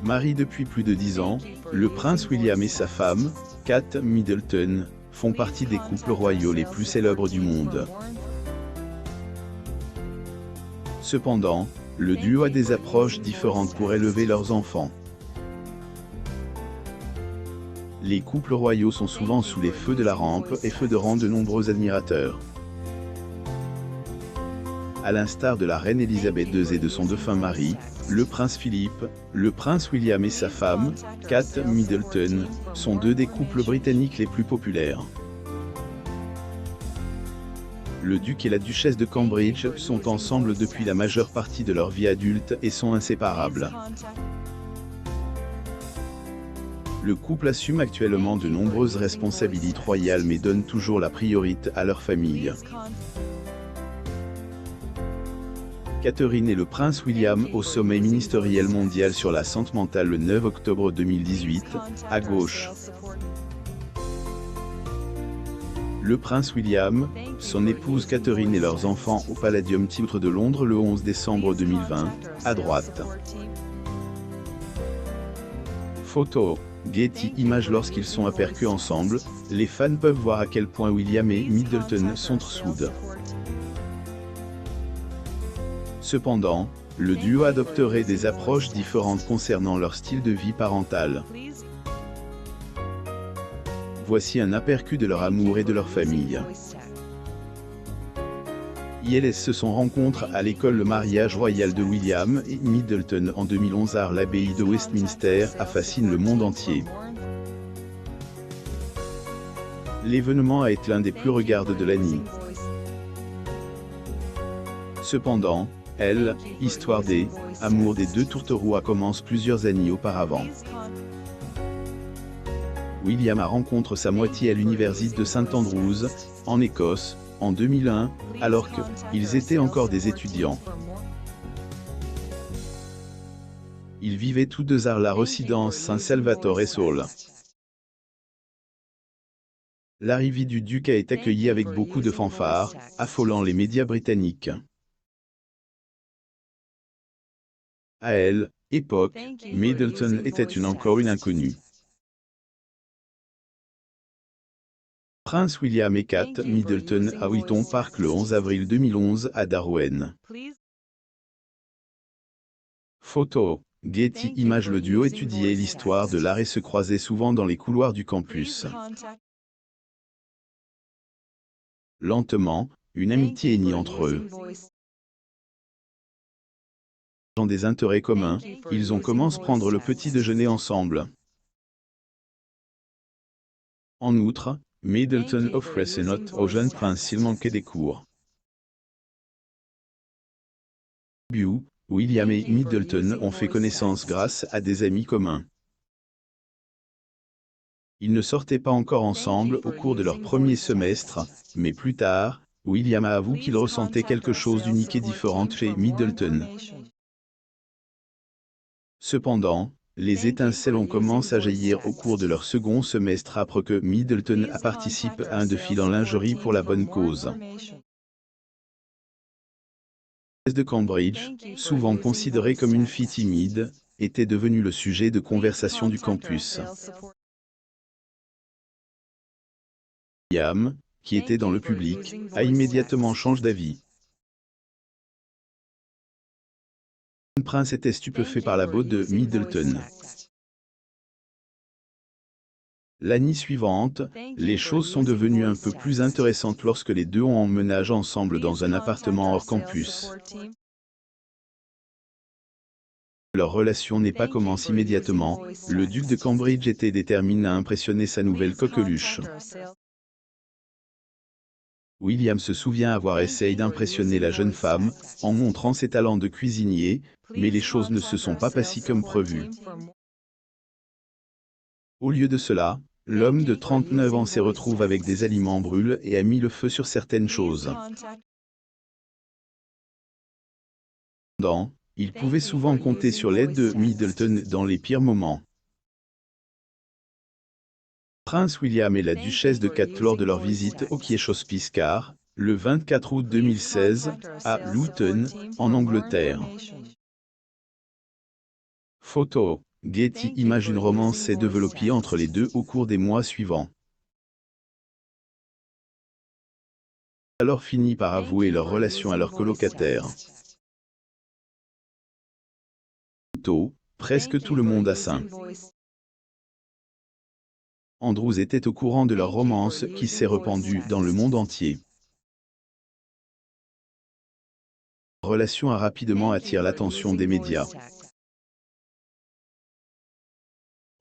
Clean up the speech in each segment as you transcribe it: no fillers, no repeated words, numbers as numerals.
Mariés depuis plus de 10 ans, le prince William et sa femme, Kate Middleton, font partie des couples royaux les plus célèbres du monde. Cependant, le duo a des approches différentes pour élever leurs enfants. Les couples royaux sont souvent sous les feux de la rampe et feuderant de nombreux admirateurs. À l'instar de la reine Elisabeth II et de son défunt mari, le prince Philippe, le prince William et sa femme, Kate Middleton, sont deux des couples britanniques les plus populaires. Le duc et la duchesse de Cambridge sont ensemble depuis la majeure partie de leur vie adulte et sont inséparables. Le couple assume actuellement de nombreuses responsabilités royales mais donne toujours la priorité à leur famille. Catherine et le prince William au sommet ministériel mondial sur la santé mentale le 9 octobre 2018, à gauche. Le prince William, son épouse Catherine et leurs enfants au Palladium Theatre de Londres le 11 décembre 2020, à droite. Photo, Getty Images. Lorsqu'ils sont apparus ensemble, les fans peuvent voir à quel point William et Middleton sont soudés. Cependant, le duo adopterait des approches différentes concernant leur style de vie parental. Voici un aperçu de leur amour et de leur famille. Ils se sont rencontrés à l'école Le mariage royal de William et Middleton en 2011 à l'abbaye de Westminster, a fascine le monde entier. L'événement a été l'un des plus regardés de l'année. Cependant, histoire des amours des deux tourtereaux a commencé plusieurs années auparavant. William a rencontré sa moitié à l'université de St Andrews, en Écosse, en 2001, alors qu'ils étaient encore des étudiants. Ils vivaient tous deux à la résidence Saint-Salvatore Sole. L'arrivée du duc a été accueillie avec beaucoup de fanfares, affolant les médias britanniques. À époque, Middleton était encore une inconnue. Prince William et Kate Middleton à Wheaton Park le 11 avril 2011 à Darwen. Photo, Getty Images. Le duo étudiait l'histoire de l'art et se croisait souvent dans les couloirs du campus. Lentement, une amitié est née entre eux. Dans des intérêts communs, ils ont commencé à prendre le petit déjeuner ensemble. En outre, Middleton offrait ses notes au jeune prince s'il manquait des cours. William et Middleton ont fait connaissance grâce à des amis communs. Ils ne sortaient pas encore ensemble au cours de leur premier semestre, mais plus tard, William a avoué qu'il ressentait quelque chose d'unique et différent chez Middleton. Cependant, les étincelles ont commencé à jaillir au cours de leur second semestre après que Middleton a participé à un défilé en lingerie pour la bonne cause. De Cambridge, souvent considérée comme une fille timide, était devenue le sujet de conversation du campus. William, qui était dans le public, a immédiatement changé d'avis. Le prince était stupéfait par la beauté de Middleton. L'année suivante, les choses sont devenues un peu plus intéressantes lorsque les deux ont emménagé ensemble dans un appartement hors campus. Leur relation n'est pas commencée immédiatement, le duc de Cambridge était déterminé à impressionner sa nouvelle coqueluche. William se souvient avoir essayé d'impressionner la jeune femme, en montrant ses talents de cuisinier, mais les choses ne se sont pas passées comme prévu. Au lieu de cela, l'homme de 39 ans s'est retrouvé avec des aliments brûlés et a mis le feu sur certaines choses. Cependant, il pouvait souvent compter sur l'aide de Middleton dans les pires moments. Prince William et la duchesse de Kate lors de leur visite au Kiechos Piscar, le 24 août 2016, à Luton, en Angleterre. Photo, Getty Images. Une romance s'est développée entre les deux au cours des mois suivants. Alors finit par avouer leur relation à leur colocataire. Tôt, presque tout le monde a St. Andrews était au courant de leur romance qui s'est répandue dans le monde entier. Leur relation a rapidement attiré l'attention des médias.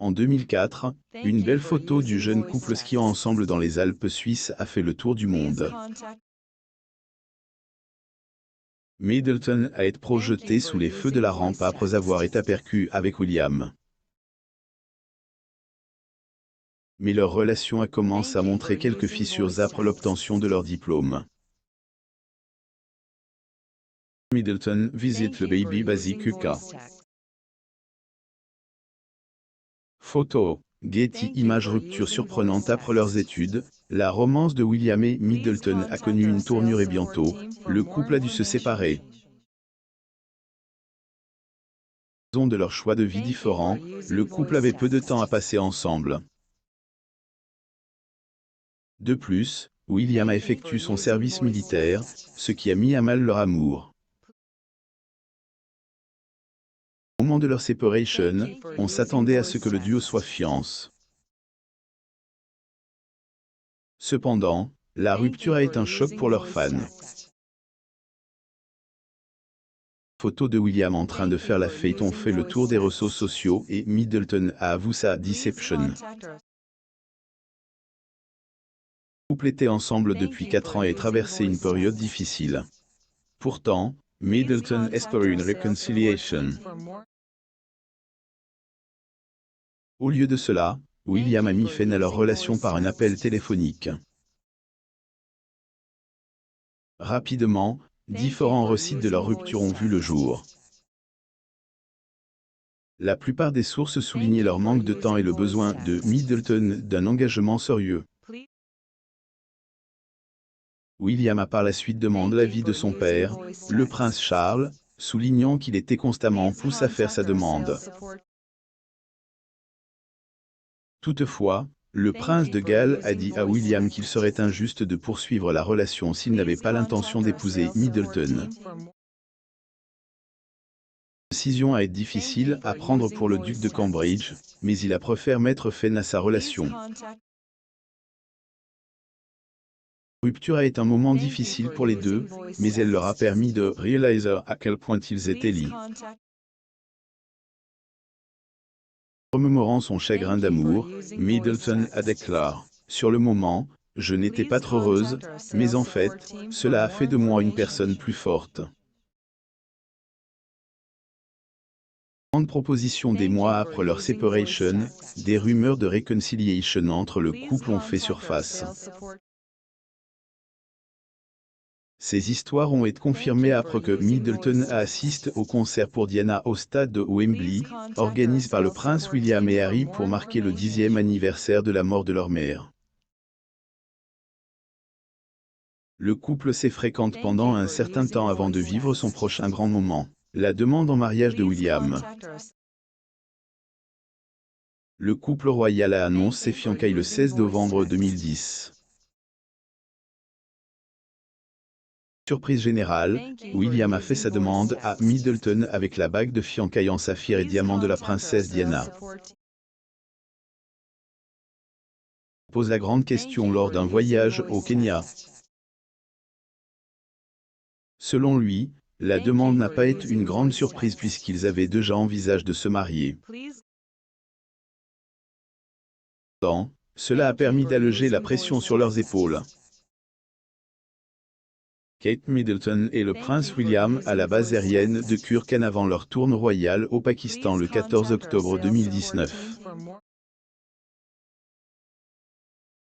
En 2004, une belle photo du jeune couple skiant ensemble dans les Alpes suisses a fait le tour du monde. Middleton a été projeté sous les feux de la rampe après avoir été aperçu avec William. Mais leur relation a commencé à montrer quelques fissures après l'obtention de leur diplôme. Middleton visite le Baby Basic UK. Photo, Getty Images. Rupture surprenante après leurs études, la romance de William et Middleton a connu une tournure et bientôt, le couple a dû se séparer. En raison de leur choix de vie différents, le couple avait peu de temps à passer ensemble. De plus, William a effectué son service militaire, ce qui a mis à mal leur amour. Au moment de leur séparation, on s'attendait à ce que le duo soit fiancé. Cependant, la rupture a été un choc pour leurs fans. Photos de William en train de faire la fête ont fait le tour des réseaux sociaux et Middleton a avoué sa déception. Le couple était ensemble depuis 4 ans et traversait une période difficile. Pourtant, Middleton espérait une réconciliation. Au lieu de cela, William a mis fin à leur relation par un appel téléphonique. Rapidement, différents récits de leur rupture ont vu le jour. La plupart des sources soulignaient leur manque de temps et le besoin de Middleton d'un engagement sérieux. William a par la suite demandé l'avis de son père, le prince Charles, soulignant qu'il était constamment poussé à faire sa demande. Toutefois, le prince de Galles a dit à William qu'il serait injuste de poursuivre la relation s'il n'avait pas l'intention d'épouser Middleton. La décision a été difficile à prendre pour le duc de Cambridge, mais il a préféré mettre fin à sa relation. La rupture a été un moment difficile pour les deux, mais elle leur a permis de réaliser à quel point ils étaient liés. Remémorant son chagrin d'amour, Middleton a déclaré « Sur le moment, je n'étais pas trop heureuse, mais en fait, cela a fait de moi une personne plus forte. » Grande proposition des mois après leur séparation, des rumeurs de réconciliation entre le couple ont fait surface. Ces histoires ont été confirmées après que Middleton a assisté au concert pour Diana au stade de Wembley, organisé par le prince William et Harry pour marquer le 10e anniversaire de la mort de leur mère. Le couple s'est fréquenté pendant un certain temps avant de vivre son prochain grand moment, la demande en mariage de William. Le couple royal a annoncé ses fiançailles le 16 novembre 2010. Surprise générale, William a fait sa demande à Middleton avec la bague de fiançailles en saphir et diamant de la princesse Diana. Pose la grande question lors d'un voyage au Kenya. Selon lui, la demande n'a pas été une grande surprise puisqu'ils avaient déjà envisagé de se marier. Pourtant, cela a permis d'alléger la pression sur leurs épaules. Kate Middleton et le prince William à la base aérienne de Kurgan avant leur tournée royale au Pakistan le 14 octobre 2019.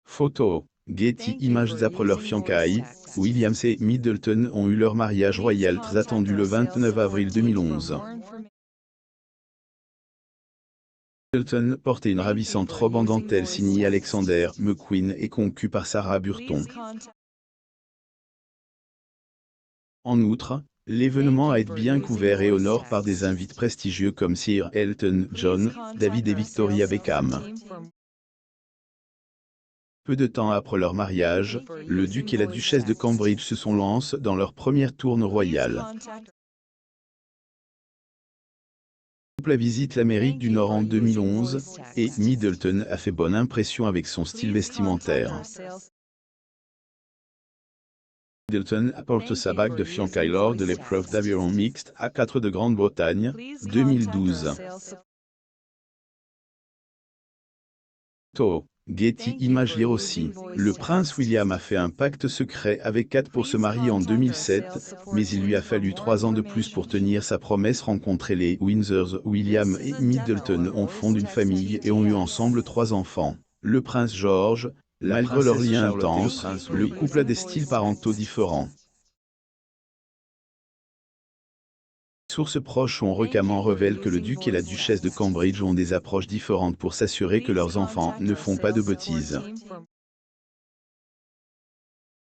Photo, Getty Images. Après leur fiançailles, William et Middleton ont eu leur mariage royal très attendu le 29 avril 2011. Middleton portait une ravissante robe en dentelle signée Alexander McQueen et conçue par Sarah Burton. En outre, L'événement a été bien couvert et honore par des invités prestigieux comme Sir Elton John, David et Victoria Beckham. Peu de temps après leur mariage, le duc et la duchesse de Cambridge se sont lancés dans leur première tournée royale. Le couple visite l'Amérique du Nord en 2011, et Middleton a fait bonne impression avec son style vestimentaire. Middleton apporte sa bague de fiançailles lors de l'épreuve d'aviron mixte A4 de Grande-Bretagne, 2012. Getty Images lire aussi. Le prince William a fait un pacte secret avec Kate pour se marier en 2007, mais il lui a fallu 3 ans de plus pour tenir sa promesse. Rencontrer les Windsors. William et Middleton ont fondé une famille et ont eu ensemble 3 enfants. Le prince George, malgré leur lien intense, le couple a des styles parentaux différents. Sources proches ont récemment révélé que le duc et la duchesse de Cambridge ont des approches différentes pour s'assurer que leurs enfants ne font pas de bêtises.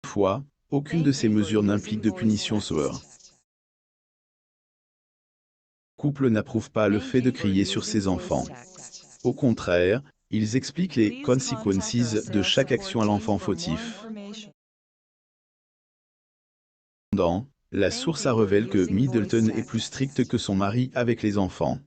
Toutefois, aucune de ces mesures n'implique de punition sévère. Le couple n'approuve pas le fait de crier sur ses enfants. Au contraire, ils expliquent les conséquences de chaque action à l'enfant fautif. Cependant, la source a révélé que Middleton est plus strict que son mari avec les enfants.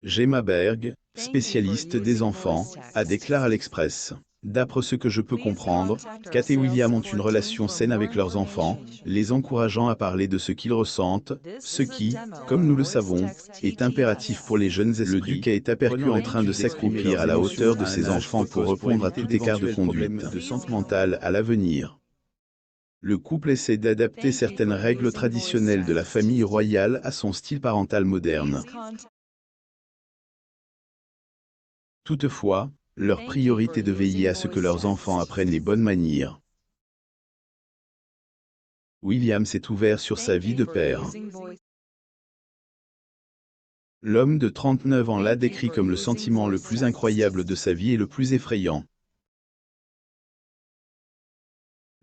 Gemma Berg, spécialiste des enfants, a déclaré à l'Express: d'après ce que je peux comprendre, Kate et William ont une relation saine avec leurs enfants, les encourageant à parler de ce qu'ils ressentent, ce qui, comme nous le savons, est impératif pour les jeunes esprits. Le duc a été aperçu en train de s'accroupir à la hauteur de ses enfants pour répondre à tout écart de conduite sentimentale à l'avenir. Le couple essaie d'adapter certaines règles traditionnelles de la famille royale à son style parental moderne. Toutefois, leur priorité est de veiller à ce que leurs enfants apprennent les bonnes manières. William s'est ouvert sur sa vie de père. L'homme de 39 ans l'a décrit comme le sentiment le plus incroyable de sa vie et le plus effrayant.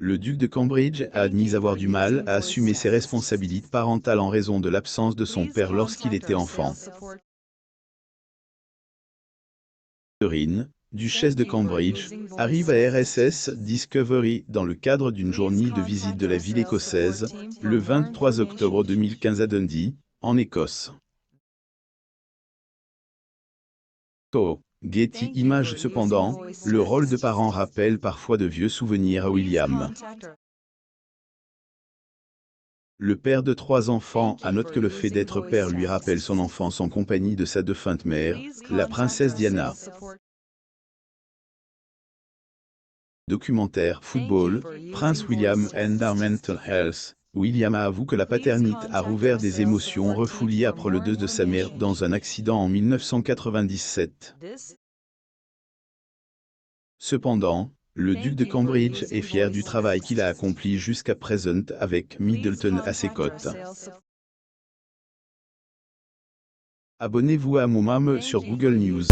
Le duc de Cambridge a admis avoir du mal à assumer ses responsabilités parentales en raison de l'absence de son père lorsqu'il était enfant. Catherine, duchesse de Cambridge, arrive à RSS Discovery dans le cadre d'une journée de visite de la ville écossaise, le 23 octobre 2015 à Dundee, en Écosse. Getty Images. Cependant, le rôle de parent rappelle parfois de vieux souvenirs à William. Le père de 3 enfants note que le fait d'être père lui rappelle son enfance en compagnie de sa défunte mère, la princesse Diana. Documentaire Football, Prince William and our Mental Health. William avoue que la paternité a rouvert des émotions refoulées après le décès de sa mère dans un accident en 1997. Cependant, le duc de Cambridge est fier du travail qu'il a accompli jusqu'à présent avec Middleton à ses côtés. Abonnez-vous à Moumam sur Google News.